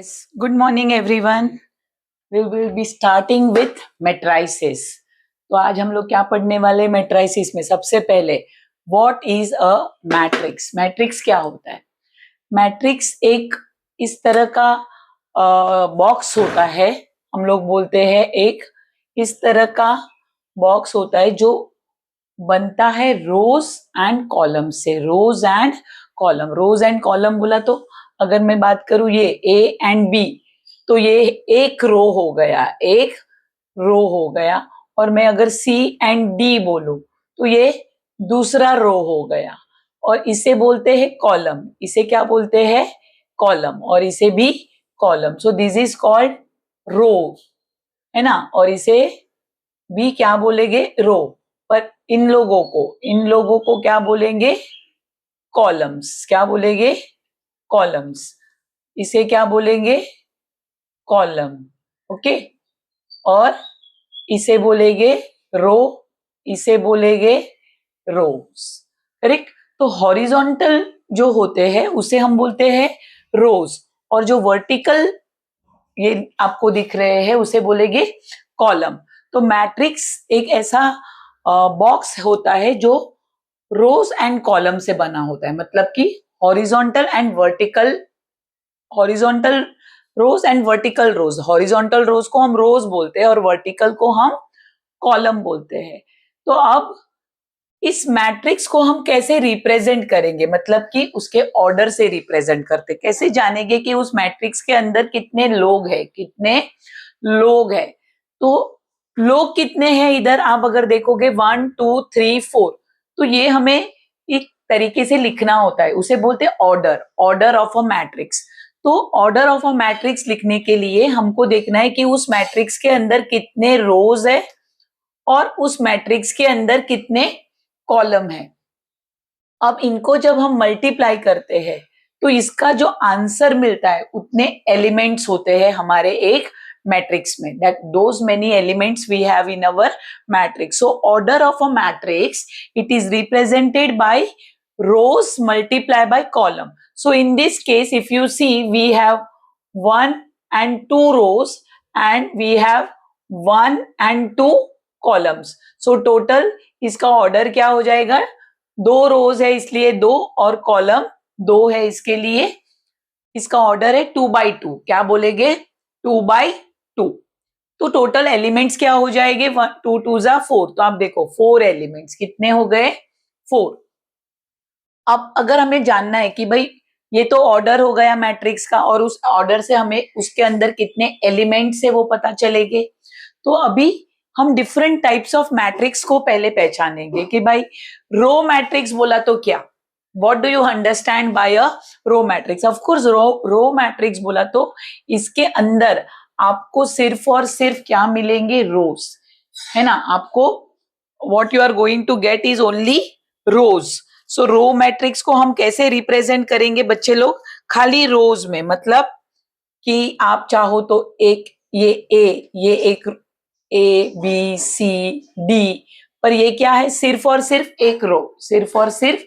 Yes, good morning everyone. We will be starting with matrices. तो आज हम लोग क्या पढ़ने वाले मैट्राइसिस में सबसे पहले what is a matrix. Matrix क्या होता है? मैट्रिक्स एक इस तरह का बॉक्स होता है, हम लोग बोलते हैं एक इस तरह का बॉक्स होता है जो बनता है रोज एंड कॉलम से। Rows and column, rows and column बोला तो अगर मैं बात करूं ये ए एंड बी तो ये एक रो हो गया, एक रो हो गया। और मैं अगर सी एंड डी बोलूं तो ये दूसरा रो हो गया। और इसे बोलते हैं कॉलम, इसे क्या बोलते हैं? कॉलम। और इसे भी column. So this is called row, है ना। और इसे भी क्या बोलेंगे? रो। पर इन लोगों को क्या बोलेंगे? कॉलम्स। क्या बोलेंगे? कॉलम्स। इसे क्या बोलेंगे? कॉलम। ओके। और इसे बोलेंगे रो, इसे बोलेंगे रोज। करेक्ट। तो हॉरिजॉन्टल जो होते हैं उसे हम बोलते हैं रोज, और जो वर्टिकल ये आपको दिख रहे हैं उसे बोलेंगे कॉलम। तो मैट्रिक्स एक ऐसा बॉक्स होता है जो रोज एंड कॉलम से बना होता है, मतलब कि horizontal and vertical, horizontal rows and vertical rows. Horizontal rows को हम रोज बोलते हैं और वर्टिकल को हम कॉलम बोलते हैं। तो अब इस मैट्रिक्स को हम कैसे रिप्रेजेंट करेंगे, मतलब कि उसके ऑर्डर से रिप्रेजेंट करते, कैसे जानेंगे कि उस मैट्रिक्स के अंदर कितने लोग हैं, कितने लोग हैं। तो लोग कितने हैं इधर आप अगर देखोगे 1 2 3 4, तो ये हमें एक तरीके से लिखना होता है, उसे बोलते हैं order, order of a matrix. तो ऑर्डर ऑफ अ मैट्रिक्स लिखने के लिए हमको देखना है कि उस मैट्रिक्स के अंदर कितने रोज है और उस मैट्रिक्स के अंदर कितने कॉलम है। अब इनको जब हम मल्टीप्लाई करते हैं तो इसका जो आंसर मिलता है उतने एलिमेंट्स होते हैं हमारे एक मैट्रिक्स में, that those many elements we have in our matrix. So order of a matrix, it is represented by rows multiply by column. So in this case, if you see, we have 1 and 2 rows and we have 1 and 2 columns. So total इसका order क्या हो जाएगा? 2 रोज है इसलिए 2, और column 2 है इसके लिए इसका ऑर्डर है 2 by 2। क्या बोलेंगे? 2 by 2। तो टोटल एलिमेंट्स क्या हो जाएंगे? 2 2 जा 4। तो आप देखो 4 एलिमेंट्स कितने हो गए? 4। अब अगर हमें जानना है कि भाई ये तो ऑर्डर हो गया मैट्रिक्स का, और उस ऑर्डर से हमें उसके अंदर कितने एलिमेंट्स है वो पता चलेंगे। तो अभी हम डिफरेंट टाइप्स ऑफ मैट्रिक्स को पहले पहचानेंगे कि भाई रो मैट्रिक्स बोला तो क्या, what do you understand by a row matrix? Of course row matrix बोला तो इसके अंदर आपको सिर्फ और सिर्फ क्या मिलेंगे? रोज, है ना। आपको what you are going to get is only rows. So row matrix को हम कैसे रिप्रेजेंट करेंगे बच्चे लोग? खाली रोज में, मतलब कि आप चाहो तो एक ये एक ए बी सी डी, पर ये क्या है? सिर्फ और सिर्फ एक रो, सिर्फ और सिर्फ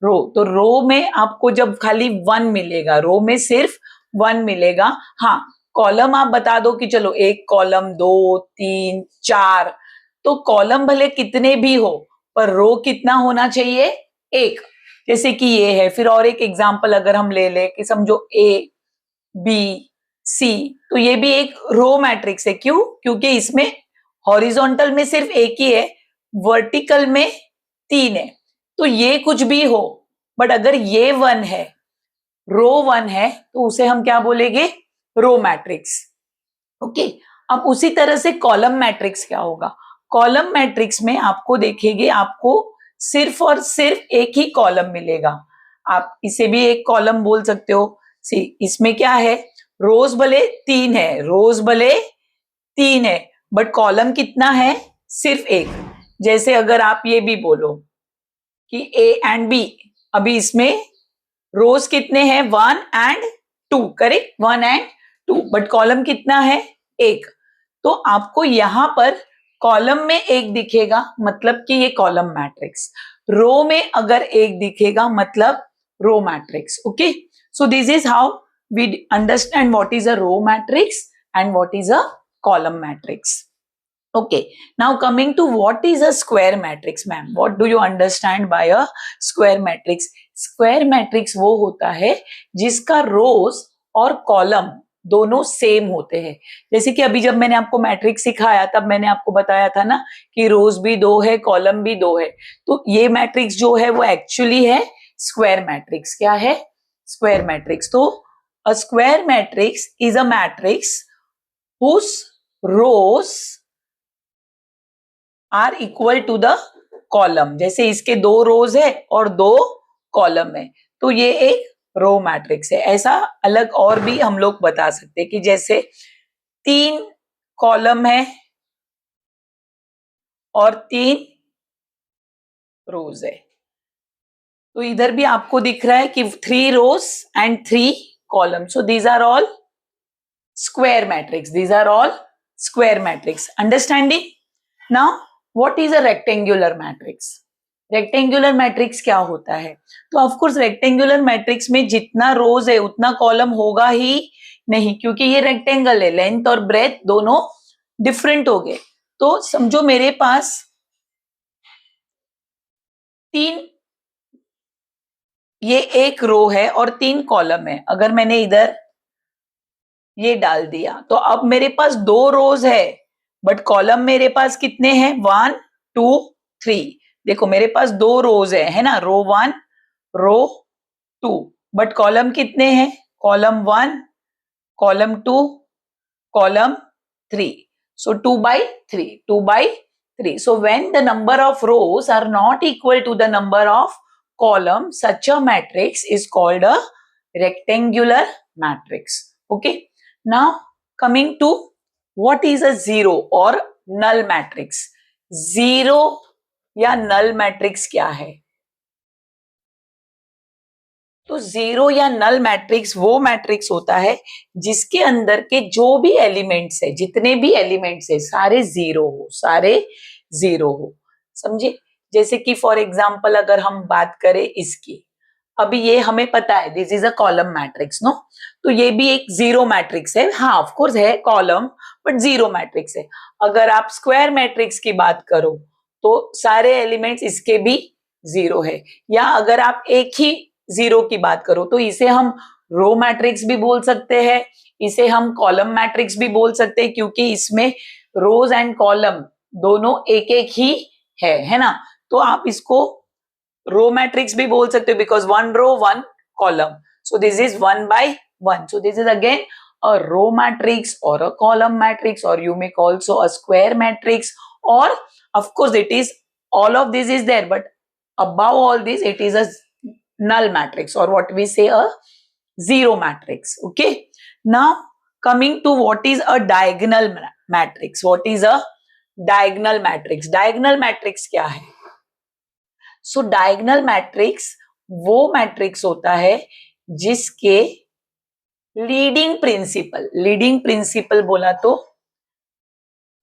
रो। तो रो में आपको जब खाली 1 मिलेगा, रो में सिर्फ 1 मिलेगा। हाँ, कॉलम आप बता दो कि चलो एक कॉलम, 2 3 4, तो कॉलम भले कितने भी हो पर रो कितना होना चाहिए? एक। जैसे कि ये है। फिर और एक एग्जांपल अगर हम ले ले कि समझो ए बी सी, तो ये भी एक रो मैट्रिक्स है। क्यों? क्योंकि इसमें हॉरिजॉन्टल में सिर्फ एक ही है, वर्टिकल में 3 है। तो ये कुछ भी हो, बट अगर ये 1 है, रो 1 है, तो उसे हम क्या बोलेंगे? Row matrix. ओके। अब उसी तरह से कॉलम मैट्रिक्स क्या होगा? कॉलम मैट्रिक्स में आपको देखेंगे, आपको सिर्फ और सिर्फ एक ही कॉलम मिलेगा। आप इसे भी एक कॉलम बोल सकते हो। सी, इसमें क्या है? रोज भले 3 है, रोज भले 3 है, बट कॉलम कितना है? सिर्फ एक। जैसे अगर आप ये भी बोलो कि ए एंड बी, अभी इसमें रोज कितने हैं? 1 and 2, correct, 1 and 2, but column कितना है? एक। तो आपको यहां पर कॉलम में एक दिखेगा मतलब कि ये कॉलम मैट्रिक्स, रो में अगर एक दिखेगा मतलब row matrix. Okay. So this is how we understand what is a row matrix and what is a column matrix. Okay, now coming to what is a square matrix, ma'am, what do you understand by a square matrix? Square matrix वो होता है जिसका रोज और column दोनों same होते हैं. जैसे कि अभी जब मैंने आपको मैट्रिक्स सिखाया तब मैंने आपको बताया था ना कि रोज भी दो है, कॉलम भी दो है. तो ये मैट्रिक्स जो है वो एक्चुअली है स्क्वायर मैट्रिक्स. क्या है? Square matrix. तो a square matrix is a matrix whose rows are equal to the column. जैसे इसके दो रोज है और दो कॉलम है तो ये एक रो मैट्रिक्स है. ऐसा अलग और भी हम लोग बता सकते हैं कि जैसे 3 कॉलम है और 3 रोज है. तो इधर भी आपको दिख रहा है कि 3 rows and 3 column. So these are all square matrix. These are all square matrix. Understanding? Now what is a rectangular matrix? Rectangular matrix क्या होता है? तो ऑफ कोर्स रेक्टेंगुलर मैट्रिक्स में जितना रोज है उतना कॉलम होगा ही नहीं, क्योंकि ये रेक्टेंगल है. लेंथ और ब्रेथ दोनों डिफरेंट हो गए. तो समझो मेरे पास 3, ये एक रो है और 3 कॉलम है. अगर मैंने इधर ये डाल दिया तो अब मेरे पास 2 रोज है बट कॉलम मेरे पास कितने हैं? 1 2 3. देखो मेरे पास 2 रोज है ना, रो 1 रो 2. बट कॉलम कितने हैं? Column 1 column 2 column 3. so 2 by 3 2 by 3. so when the number of rows are not equal to the number of columns, such a matrix is called a rectangular matrix. Okay, now coming to what is a zero or null matrix. Zero या null matrix क्या है? तो zero या null matrix वो matrix होता है जिसके अंदर के जो भी एलिमेंट्स है, जितने भी एलिमेंट्स है, सारे जीरो हो, सारे जीरो हो. समझे? जैसे कि फॉर एग्जांपल अगर हम बात करें इसकी, अभी ये हमें पता है this is a column matrix, no? तो ये भी एक जीरो मैट्रिक्स है. हाँ ऑफ कोर्स है कॉलम बट जीरो मैट्रिक्स है. अगर आप स्क्वायर मैट्रिक्स की बात करो तो सारे एलिमेंट्स इसके भी जीरो है. या अगर आप एक ही जीरो की बात करो तो इसे हम रो मैट्रिक्स भी बोल सकते हैं, इसे हम कॉलम मैट्रिक्स भी बोल सकते हैं, क्योंकि इसमें रोज एंड कॉलम दोनों एक एक ही है ना. तो आप इसको रो मैट्रिक्स भी बोल सकते हो because 1 row 1 column. So this is 1 by 1. so this is again a row matrix or a column matrix, or you may call also a square matrix, or of course it is all of this is there, but above all this it is a null matrix, or what we say a zero matrix. Okay, now coming to what is a diagonal matrix. what is a diagonal matrix? diagonal matrix क्या है? सो diagonal matrix वो matrix होता है जिसके leading principal बोला तो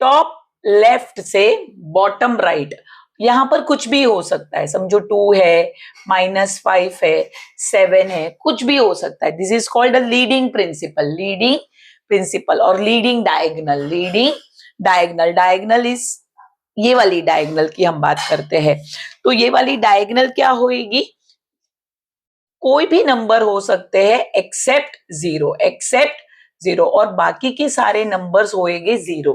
top left से bottom right, यहां पर कुछ भी हो सकता है. समझो 2 है, -5 है, 7 है, कुछ भी हो सकता है. This is called a leading principal or leading diagonal. Diagonal is ये वाली डायगोनल की हम बात करते हैं. तो ये वाली डायगोनल क्या होगी? कोई भी नंबर हो सकते हैं एक्सेप्ट जीरो, और बाकी के सारे नंबर्स होएंगे जीरो.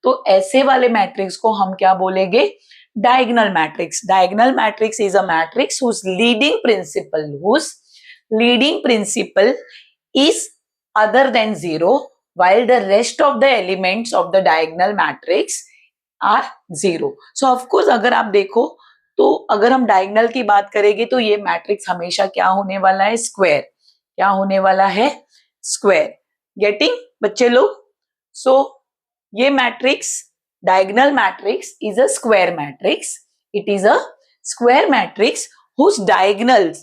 तो ऐसे वाले मैट्रिक्स को हम क्या बोलेंगे? Diagonal matrix. Diagonal matrix is a matrix whose leading principle is other than zero, while the rest of the elements of the diagonal matrix are zero. So of course अगर आप देखो तो अगर हम डायगोनल की बात करेंगे तो ये मैट्रिक्स हमेशा क्या होने वाला है? स्क्वायर. क्या होने वाला है? स्क्वायर. गेटिंग बच्चे लोग? सो ये matrix diagonal matrix is a square matrix. It is a square matrix whose diagonals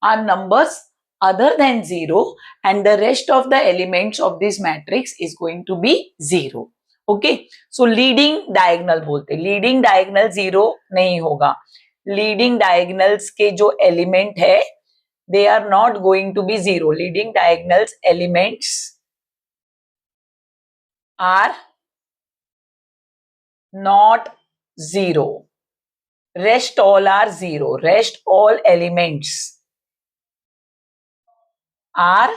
are numbers other than zero and the rest of the elements of this matrix is going to be zero. Okay, so leading diagonal बोलते. Leading diagonal zero नहीं होगा. Leading diagonals के जो element है they are not going to be zero. Leading diagonals elements are not zero. Rest all are zero. Rest all elements are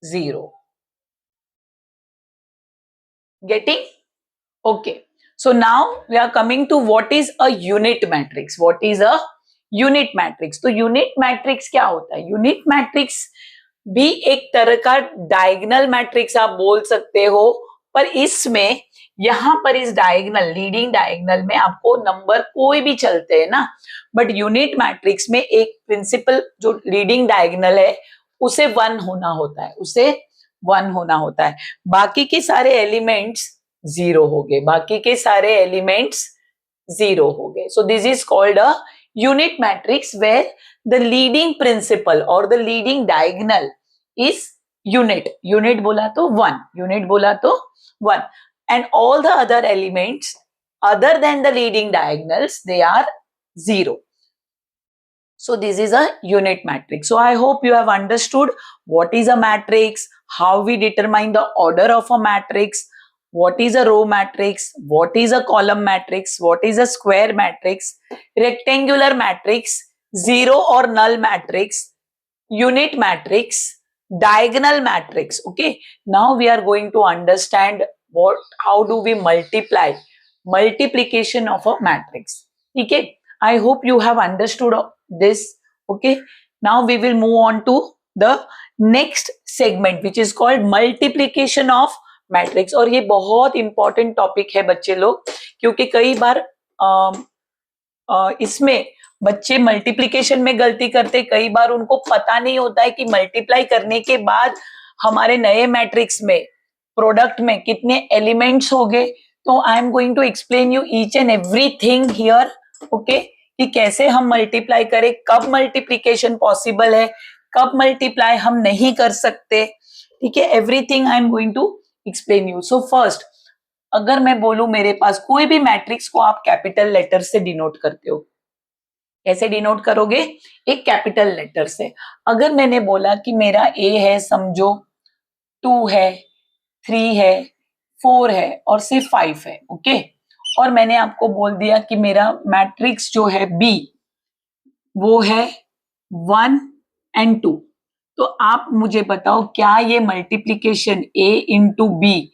zero. Getting? Okay. So now we are coming to what is a unit matrix. What is a unit matrix? तो unit matrix क्या होता है? Unit matrix भी एक तरह का diagonal matrix आप बोल सकते हो, पर इसमें यहां पर इस डायगोनल लीडिंग डायगोनल में आपको नंबर कोई भी चलते हैं ना, बट यूनिट मैट्रिक्स में एक प्रिंसिपल जो लीडिंग डायगोनल है उसे 1 होना होता है, उसे 1 होना होता है। बाकी के सारे एलिमेंट्स 0 हो गए, बाकी के सारे एलिमेंट्स 0 हो गए। So this is called a unit matrix where the leading principal or the leading diagonal is unit. Unit बोला तो 1, unit बोला तो 1, and all the other elements other than the leading diagonals they are 0. So this is a unit matrix. So I hope you have understood what is a matrix, how we determine the order of a matrix, what is a row matrix, what is a column matrix, what is a square matrix, rectangular matrix, zero or null matrix, unit matrix, diagonal matrix. Okay, now we are going to understand how do we multiplication of a matrix. Okay, I hope you have understood this. Okay, now we will move on to the next segment which is called multiplication of matrix. और ये बहुत important topic है बच्चे लोग, क्योंकि कई बार इसमें बच्चे मल्टीप्लिकेशन में गलती करते, कई बार उनको पता नहीं होता है कि मल्टीप्लाई करने के बाद हमारे नए मैट्रिक्स में प्रोडक्ट में कितने एलिमेंट्स हो गए। तो I am going to explain you each and everything here, okay, कि कैसे हम मल्टीप्लाई करें, कब मल्टीप्लिकेशन पॉसिबल है, कब मल्टीप्लाई हम नहीं कर सकते, ठीक है, everything I am going to explain you. So first, अगर मैं बोलूं मेरे पास कोई भी मैट्रिक्स को आप कैपिटल लेटर से डिनोट करते हो, कैसे डिनोट करोगे? एक कैपिटल लेटर से। अगर मैंने बोला कि मेरा ए है, समझो 2 है, 3 है, 4 है और सिर्फ 5 है, ओके, और मैंने आपको बोल दिया कि मेरा मैट्रिक्स जो है बी वो है 1 and 2, तो आप मुझे बताओ क्या ये मल्टीप्लीकेशन ए इंटू बी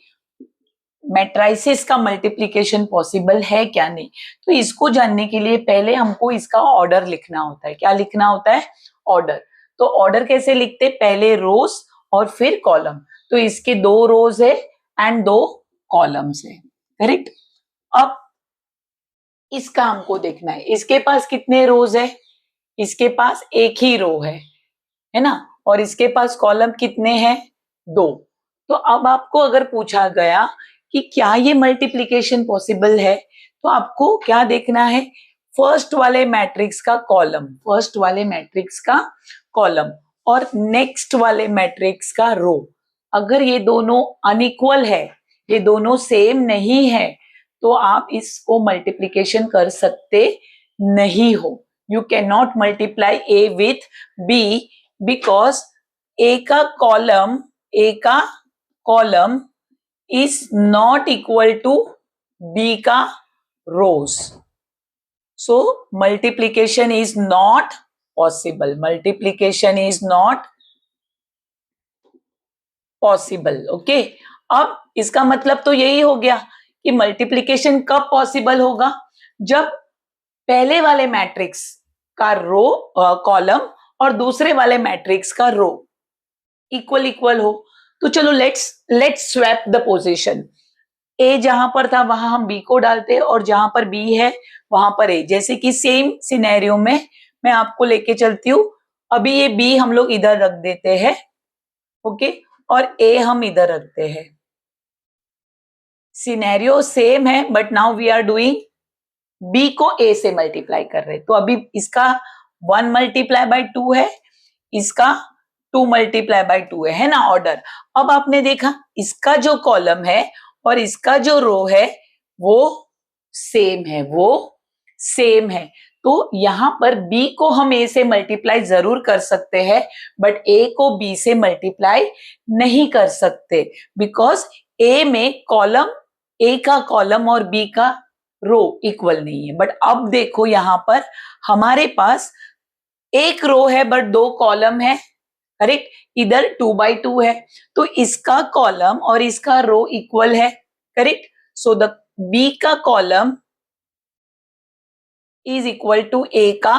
मैट्राइसिस का मल्टीप्लिकेशन पॉसिबल है क्या नहीं? तो इसको जानने के लिए पहले हमको इसका ऑर्डर लिखना होता है। क्या लिखना होता है? ऑर्डर। तो ऑर्डर कैसे लिखते? पहले रोज और फिर कॉलम। तो इसके 2 रोज है एंड 2 कॉलम्स है, करेक्ट। अब इसका हमको देखना है, इसके पास कितने रोज है? इसके पास एक ही रो है ना, और इसके पास कॉलम कितने हैं? 2। तो अब आपको अगर पूछा गया कि क्या ये मल्टीप्लिकेशन पॉसिबल है, तो आपको क्या देखना है? फर्स्ट वाले मैट्रिक्स का कॉलम, फर्स्ट वाले मैट्रिक्स का कॉलम और नेक्स्ट वाले मैट्रिक्स का रो। अगर ये दोनों अनइक्वल है, ये दोनों सेम नहीं है, तो आप इसको मल्टीप्लिकेशन कर सकते नहीं हो। You can not multiply A with B because A का column is not equal to B का rows. So multiplication is not possible. Multiplication is not possible. Okay. अब इसका मतलब तो यही हो गया कि मल्टीप्लिकेशन कब पॉसिबल होगा? जब पहले वाले मैट्रिक्स का रो कॉलम और दूसरे वाले मैट्रिक्स का रो इक्वल हो। तो चलो लेट्स स्वैप द पोजीशन। ए जहां पर था वहां हम बी को डालते और जहां पर बी है वहां पर ए। जैसे कि सेम सिनेरियो में मैं आपको लेके चलती हूँ। अभी ये बी हम लोग इधर रख देते हैं, ओके, और ए हम इधर रखते हैं। सिनेरियो सेम है but now we are doing B को ए से मल्टीप्लाई कर रहे हैं। तो अभी इसका 1 मल्टीप्लाई बाय 2 है, इसका 2 मल्टीप्लाई बाय 2 है ना ऑर्डर। अब आपने देखा इसका जो कॉलम है और इसका जो रो है वो सेम है, तो यहाँ पर B को हम A से मल्टीप्लाई जरूर कर सकते हैं, बट A को B से मल्टीप्लाई नहीं कर सकते, बिकॉज A में कॉलम, A का कॉलम और B का रो इक्वल नहीं है। बट अब देखो यहाँ पर हमारे पास एक रो है बट दो कॉलम है, करेक्ट, इधर 2/2 है, तो इसका कॉलम और इसका रो इक्वल है, करेक्ट। सो द B का column is equal to A का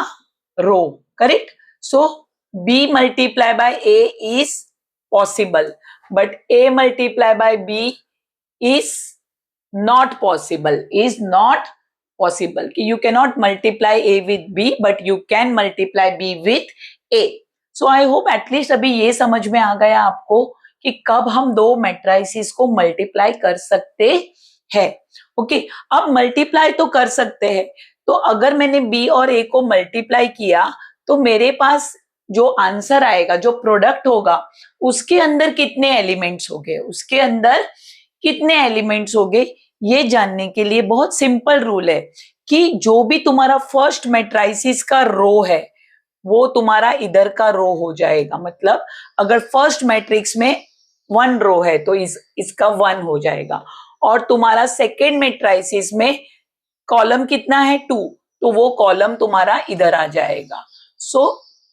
रो, correct? So B multiply by A is possible, but A multiply by B is not possible. Is not possible. You cannot multiply A with B, but you can multiply B with A. So I hope at least अभी ये समझ में आ गया आपको कि कब हम दो मैट्रिसेस को मल्टीप्लाई कर सकते हैं। ओके, अब मल्टीप्लाई तो कर सकते हैं, तो अगर मैंने B और A को मल्टीप्लाई किया तो मेरे पास जो आंसर आएगा, जो प्रोडक्ट होगा, उसके अंदर कितने एलिमेंट्स होंगे, उसके अंदर कितने एलिमेंट्स होंगे, ये जानने के लिए बहुत सिंपल रूल है कि जो भी तुम्हारा फर्स्ट मैट्रिसेस का रो है वो तुम्हारा इधर का रो हो जाएगा। मतलब अगर फर्स्ट मैट्रिक्स में 1 रो है तो इसका 1 हो जाएगा, और तुम्हारा सेकेंड मैट्रिसेस में कॉलम कितना है 2, तो वो कॉलम तुम्हारा इधर आ जाएगा। So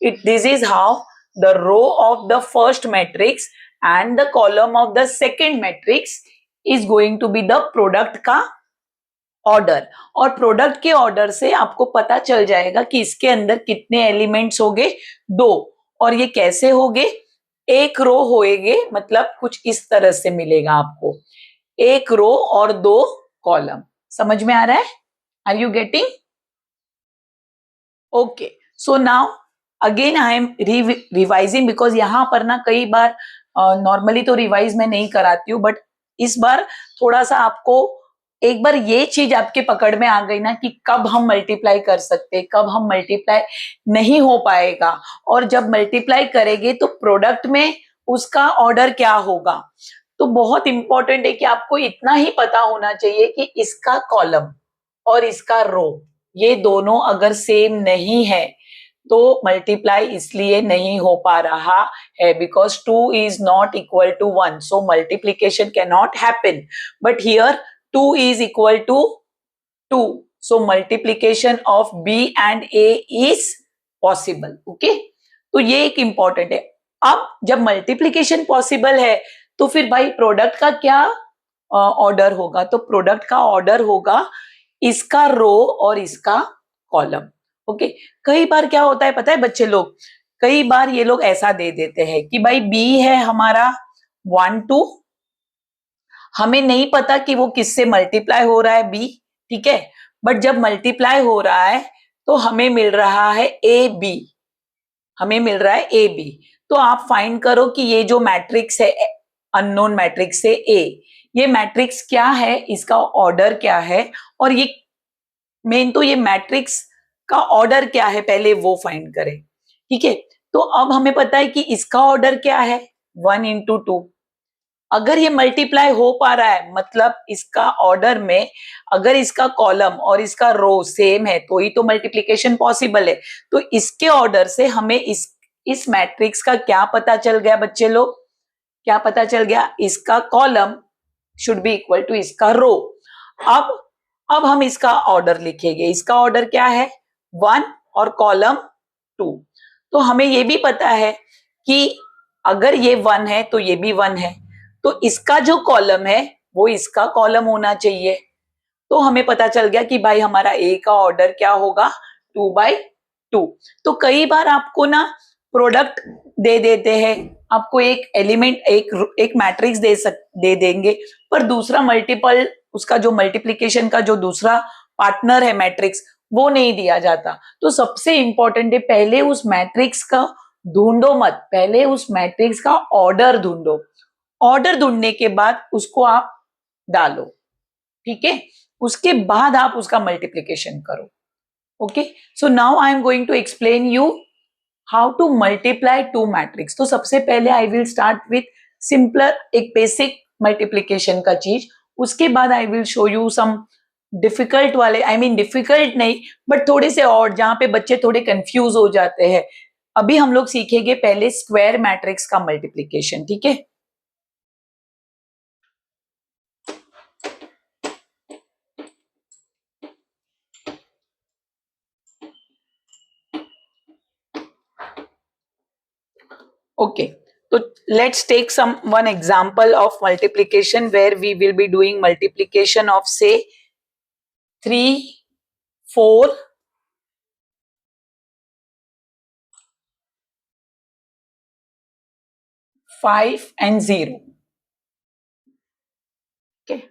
this is how the row of the first matrix and the column of the second matrix is going to be the product का ऑर्डर, और प्रोडक्ट के ऑर्डर से आपको पता चल जाएगा कि इसके अंदर कितने एलिमेंट्स होंगे, 2, और ये कैसे होंगे, एक रो होएंगे, मतलब कुछ इस तरह से मिलेगा आपको, एक रो और 2 कॉलम। समझ में आ रहा है? Are you getting? Okay. So now again I am revising because यहाँ पर ना कई बार नॉर्मली तो रिवाइज मैं नहीं कराती हूँ, बट इस बार थोड़ा सा आपको एक बार ये चीज आपके पकड़ में आ गई ना कि कब हम मल्टीप्लाई कर सकते, कब हम मल्टीप्लाई नहीं हो पाएगा, और जब मल्टीप्लाई करेंगे तो प्रोडक्ट में उसका ऑर्डर क्या होगा। तो बहुत इंपॉर्टेंट है कि आपको इतना ही पता होना चाहिए कि इसका कॉलम और इसका रो ये दोनों अगर सेम नहीं है तो मल्टीप्लाई इसलिए नहीं हो पा रहा है, because 2 is not equal to 1, so multiplication cannot happen, but here 2 is equal to 2, so multiplication of B and A is possible. okay, तो ये एक इंपॉर्टेंट है। अब जब मल्टीप्लीकेशन पॉसिबल है तो फिर भाई प्रोडक्ट का क्या ऑर्डर होगा, तो प्रोडक्ट का ऑर्डर होगा इसका रो और इसका कॉलम। ओके, कई बार क्या होता है पता है बच्चे लोग, कई बार ये लोग ऐसा दे देते हैं कि भाई बी है हमारा 1 2, हमें नहीं पता कि वो किससे मल्टीप्लाई हो रहा है बी, ठीक है, बट जब मल्टीप्लाई हो रहा है तो हमें मिल रहा है ए बी, हमें मिल रहा है ए बी। तो आप फाइंड करो कि ये जो मैट्रिक्स है अननोन मैट्रिक्स से ए, ये मैट्रिक्स क्या है, इसका ऑर्डर क्या है, और ये मेन तो ये मैट्रिक्स का ऑर्डर क्या है पहले वो फाइंड करें। ठीक है, तो अब हमें पता है कि इसका ऑर्डर क्या है 1 into 2। अगर ये मल्टीप्लाई हो पा रहा है मतलब इसका ऑर्डर में अगर इसका कॉलम और इसका रो सेम है तो ही तो मल्टीप्लिकेशन पॉसिबल है। तो इसके ऑर्डर से हमें इस मैट्रिक्स का क्या पता चल गया बच्चे लोग, क्या पता चल गया, इसका column should be equal to इसका रो। अब हम इसका ऑर्डर लिखेंगे, इसका ऑर्डर क्या है 1 और कॉलम 2। तो हमें ये भी पता है कि अगर ये 1 है तो ये भी 1 है, तो इसका जो कॉलम है वो इसका कॉलम होना चाहिए। तो हमें पता चल गया कि भाई हमारा ए का ऑर्डर क्या होगा 2/2। तो कई बार आपको ना प्रोडक्ट दे देते हैं, आपको एक एलिमेंट एक मैट्रिक्स दे देंगे, पर दूसरा मल्टीपल उसका जो मल्टीप्लिकेशन का जो दूसरा पार्टनर है मैट्रिक्स वो नहीं दिया जाता। तो सबसे इंपॉर्टेंट है पहले उस मैट्रिक्स का ढूंढो मत, पहले उस मैट्रिक्स का ऑर्डर ढूंढो, ऑर्डर ढूंढने के बाद उसको आप डालो, ठीक है, उसके बाद आप उसका मल्टीप्लिकेशन करो। Okay, so now I am going to explain you how to multiply two matrix. तो सबसे पहले I will start with simpler एक बेसिक मल्टीप्लिकेशन का चीज, उसके बाद I will show you some difficult वाले, आई मीन डिफिकल्ट नहीं बट थोड़े से और, जहां पे बच्चे थोड़े कंफ्यूज हो जाते हैं। अभी हम लोग सीखेंगे पहले स्क्वायर मैट्रिक्स का मल्टीप्लीकेशन, ठीक है। Okay, so let's take one example of multiplication where we will be doing multiplication of say 3, 4, 5 and 0. Okay.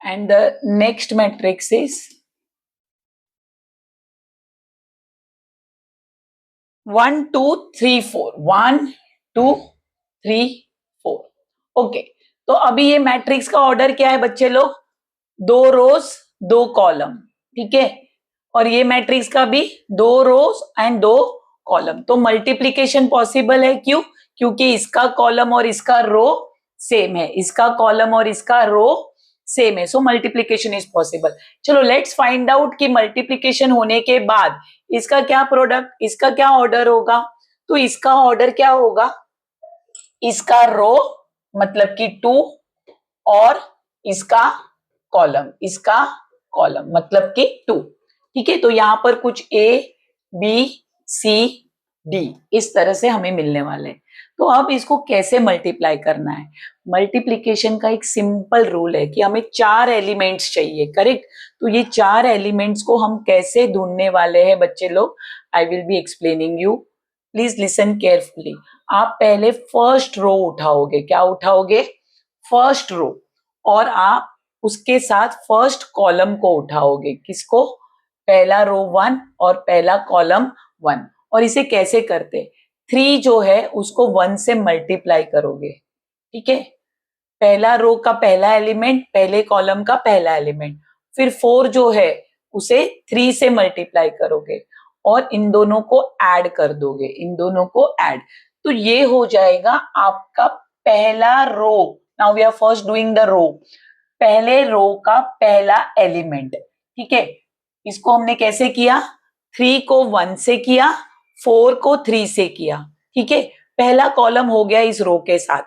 And the next matrix is 1, 2, 3, 4. 1, 2, 3, 4. Okay, तो अभी ये मैट्रिक्स का ऑर्डर क्या है बच्चे लोग? 2 रोज 2 कॉलम, ठीक है। और ये मैट्रिक्स का भी 2 रोज एंड 2 कॉलम। तो मल्टीप्लीकेशन पॉसिबल है, क्यों? क्योंकि इसका कॉलम और इसका रो सेम है, इसका कॉलम और इसका रो सेम है, सो मल्टीप्लीकेशन इज पॉसिबल। चलो लेट्स फाइंड आउट कि मल्टीप्लीकेशन होने के बाद इसका क्या प्रोडक्ट, इसका क्या ऑर्डर होगा। तो इसका ऑर्डर क्या होगा? इसका रो मतलब कि 2 और इसका कॉलम मतलब कि 2, ठीक है। तो यहां पर कुछ ए बी सी डी इस तरह से हमें मिलने वाले हैं। तो अब इसको कैसे मल्टीप्लाई करना है? मल्टीप्लीकेशन का एक सिंपल रूल है कि हमें 4 एलिमेंट्स चाहिए, करेक्ट। तो ये 4 एलिमेंट्स को हम कैसे ढूंढने वाले हैं बच्चे लोग, I will be explaining you, please listen carefully. आप पहले फर्स्ट रो उठाओगे, क्या उठाओगे? First row. और आप उसके साथ फर्स्ट कॉलम को उठाओगे, किसको? पहला रो 1 और पहला कॉलम 1। और इसे कैसे करते? 3 जो है उसको 1 से मल्टीप्लाई करोगे, ठीक है। पहला रो का पहला एलिमेंट, पहले कॉलम का पहला एलिमेंट। फिर 4 जो है उसे 3 से मल्टीप्लाई करोगे और इन दोनों को ऐड कर दोगे, इन दोनों को ऐड। तो ये हो जाएगा आपका पहला row. Now we are first doing the row, पहले रो का पहला एलिमेंट, ठीक है। इसको हमने कैसे किया? 3 को 1 से किया, 4 को 3 से किया, ठीक है। पहला कॉलम हो गया इस रो के साथ,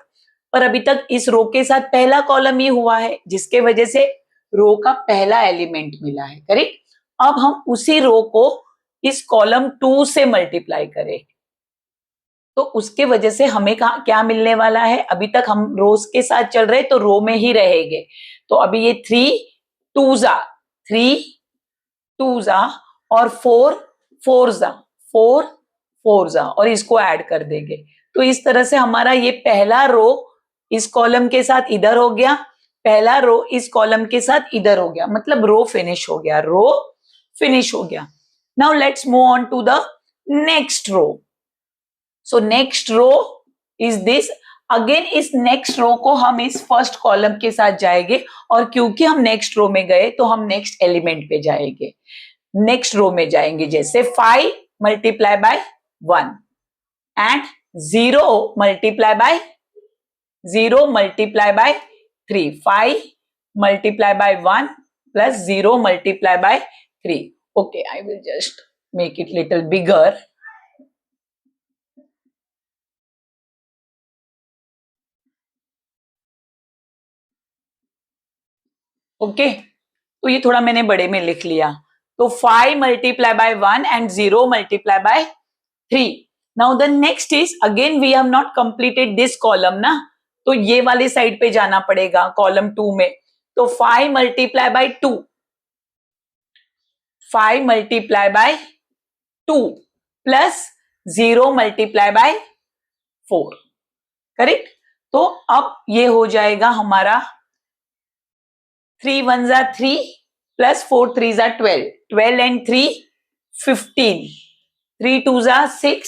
पर अभी तक इस रो के साथ पहला कॉलम ही हुआ है, जिसके वजह से रो का पहला एलिमेंट मिला है, करेक्ट। अब हम उसी रो को इस कॉलम 2 से मल्टीप्लाई करें, तो उसके वजह से हमें क्या मिलने वाला है? अभी तक हम रोज के साथ चल रहे तो रो में ही रहेंगे। तो अभी ये 3 टू जा और 4 4 जा और इसको ऐड कर देंगे। तो इस तरह से हमारा ये पहला रो इस कॉलम के साथ इधर हो गया, पहला रो इस कॉलम के साथ इधर हो गया, मतलब रो फिनिश हो गया। Now let's move on to the next row. So next row is this. Again इस नेक्स्ट रो को हम इस फर्स्ट कॉलम के साथ जाएंगे, और क्योंकि हम नेक्स्ट रो में गए तो हम नेक्स्ट एलिमेंट पे जाएंगे, नेक्स्ट रो में जाएंगे। जैसे 5 multiply by 1 and 0 multiply by 3। 5 multiply by 1 plus 0 multiply by 3। Okay, I will just make it little bigger. Okay, तो ये थोड़ा मैंने बड़े में लिख लिया। तो 5 multiply by 1 and 0 multiply by 3। Now the next is, again we have not completed this column ना, तो ये वाले साइड पे जाना पड़ेगा कॉलम 2 में। तो 5 multiply by 2, 5 multiply by 2 plus 0 multiply by 4, correct. तो अब ये हो जाएगा हमारा 3 1 जा 3 प्लस 4 3 जा 12, 12 एंड 3 15, 3 2 जा 6,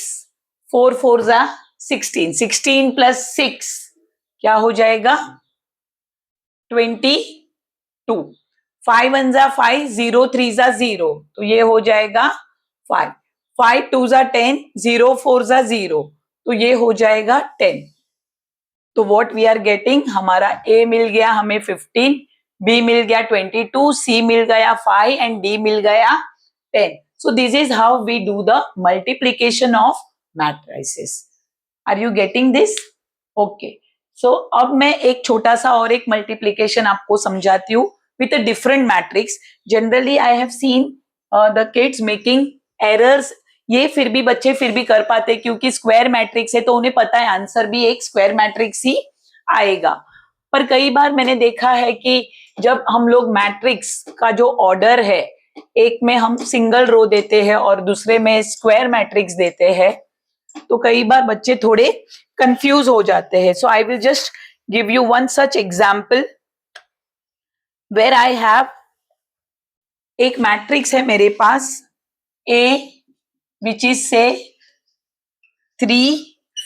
4 4 जा 16, 16 प्लस 6 क्या हो जाएगा? 22। 5 1 जा 5, 0 3 जा 0, तो ये हो जाएगा 5, 5 2 जा 10, 0 4 जा 0, तो ये हो जाएगा 10। तो व्हाट वी आर गेटिंग, हमारा ए मिल गया हमें 15, बी मिल गया 22, सी मिल गया 5 एंड डी मिल गया 10. So this is how we do the multiplication of matrices. Are you getting this? Okay. So अब मैं एक छोटा सा और एक multiplication आपको समझाती हूँ with a different matrix. Generally I have seen the kids making errors. ये फिर भी बच्चे फिर भी कर पाते क्योंकि स्क्वायर मैट्रिक्स है तो उन्हें पता है आंसर भी एक स्क्वायर मैट्रिक्स ही आएगा. पर कई बार मैंने देखा है कि जब हम लोग मैट्रिक्स का जो ऑर्डर है, एक में हम सिंगल रो देते हैं और दूसरे में स्क्वायर मैट्रिक्स देते हैं, तो कई बार बच्चे थोड़े कंफ्यूज हो जाते हैं. So I will just give you one such example where I have एक मैट्रिक्स है मेरे पास ए विच इज से 3,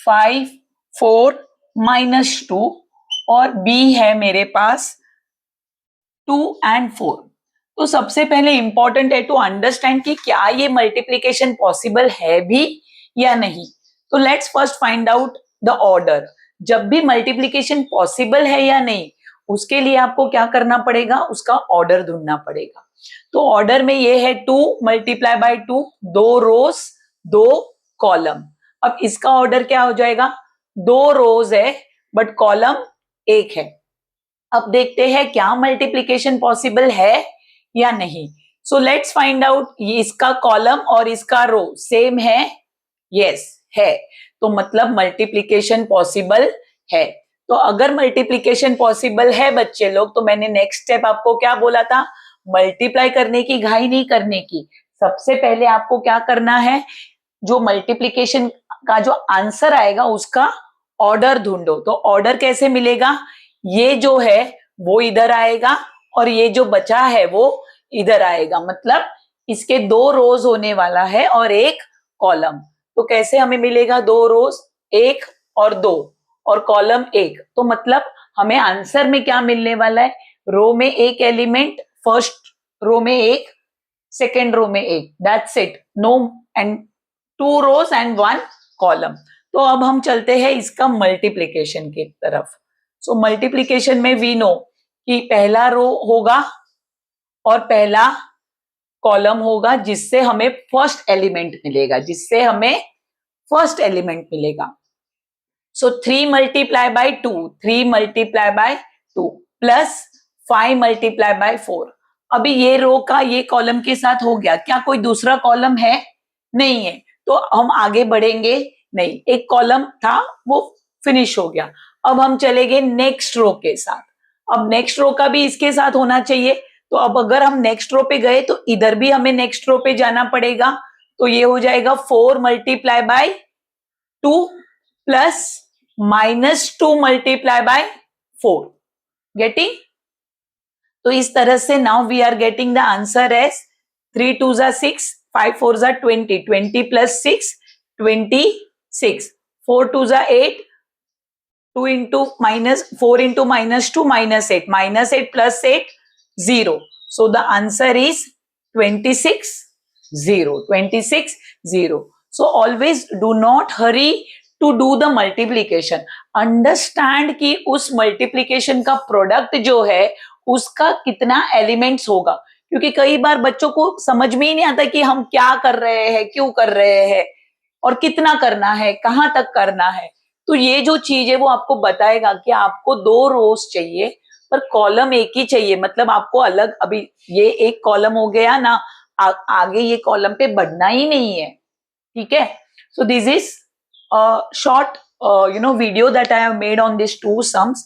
5, 4, -2 और बी है मेरे पास 2 and 4. तो सबसे पहले इंपॉर्टेंट है टू अंडरस्टैंड कि क्या ये मल्टीप्लीकेशन पॉसिबल है भी या नहीं. तो let's first find out the order. जब भी मल्टीप्लीकेशन पॉसिबल है या नहीं, उसके लिए आपको क्या करना पड़ेगा, उसका ऑर्डर ढूंढना पड़ेगा. तो ऑर्डर में ये है 2 मल्टीप्लाई बाय 2, 2 रोज 2 कॉलम. अब इसका ऑर्डर क्या हो जाएगा, 2 रोज है बट कॉलम 1 है. अब देखते हैं क्या मल्टीप्लीकेशन पॉसिबल है या नहीं. So let's find out. इसका कॉलम और इसका रो सेम है, यस है, तो मतलब मल्टीप्लीकेशन पॉसिबल है. तो अगर मल्टीप्लीकेशन पॉसिबल है बच्चे लोग, तो मैंने नेक्स्ट स्टेप आपको क्या बोला था, मल्टीप्लाई करने की घाई नहीं करने की. सबसे पहले आपको क्या करना है, जो मल्टीप्लीकेशन का जो आंसर आएगा उसका ऑर्डर ढूंढो. तो ऑर्डर कैसे मिलेगा, ये जो है वो इधर आएगा और ये जो बचा है वो इधर आएगा. मतलब इसके 2 रोज होने वाला है और 1 कॉलम. तो कैसे हमें मिलेगा, 2 रोज 1 और 2 और कॉलम 1. तो मतलब हमें आंसर में क्या मिलने वाला है, रो में एक एलिमेंट, फर्स्ट रो में 1, सेकेंड रो में 1, that's it. No and 2 rows and 1 column. तो अब हम चलते हैं इसका मल्टीप्लीकेशन की तरफ. सो मल्टीप्लीकेशन में वी नो कि पहला रो होगा और पहला कॉलम होगा जिससे हमें फर्स्ट एलिमेंट मिलेगा. सो 3 multiply by 2, 3 multiply by 2 plus 5 multiply by 4. अभी ये रो का ये कॉलम के साथ हो गया. क्या कोई दूसरा कॉलम है, नहीं है, तो हम आगे बढ़ेंगे नहीं. एक कॉलम था वो फिनिश हो गया. अब हम चलेंगे नेक्स्ट रो के साथ. अब नेक्स्ट रो का भी इसके साथ होना चाहिए. तो अब अगर हम नेक्स्ट रो पे गए तो इधर भी हमें नेक्स्ट रो पे जाना पड़ेगा. तो ये हो जाएगा 4 multiply by 2 plus -2 multiply by 4. Getting? तो इस तरह से now we are getting the answer as 3 2 जा 6, 5 4 जा 20, 20 प्लस 6 26, 4 2 जा 8, 2 into minus 4 into -2 -8, -8 plus 8 0. So the answer is 26 0. 26 0. So always do not hurry to do the multiplication. Understand कि उस multiplication का product जो है उसका कितना elements होगा, क्योंकि कई बार बच्चों को समझ में ही नहीं आता कि हम क्या कर रहे हैं, क्यों कर रहे हैं और कितना करना है, कहां तक करना है. तो ये जो चीज है वो आपको बताएगा कि आपको 2 रोज चाहिए पर कॉलम एक ही चाहिए. मतलब आपको अलग, अभी ये एक कॉलम हो गया ना, आगे ये कॉलम पे बढ़ना ही नहीं है. ठीक है. सो this is short video that I have made on these 2 sums.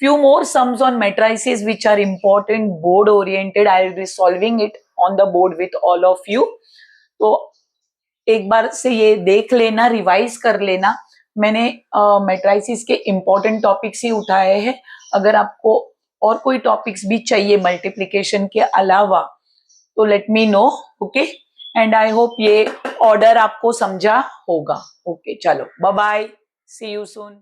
Few more sums on matrices which are important, board oriented. I will be solving it on the board with all of you. तो एक बार से ये देख लेना, revise कर लेना. मैंने matrices के इम्पोर्टेंट टॉपिक्स ही उठाए हैं. अगर आपको और कोई टॉपिक्स भी चाहिए मल्टीप्लिकेशन के अलावा तो let me know. Okay. And I hope ये ऑर्डर आपको समझा होगा. ओके, चलो bye bye, see you soon.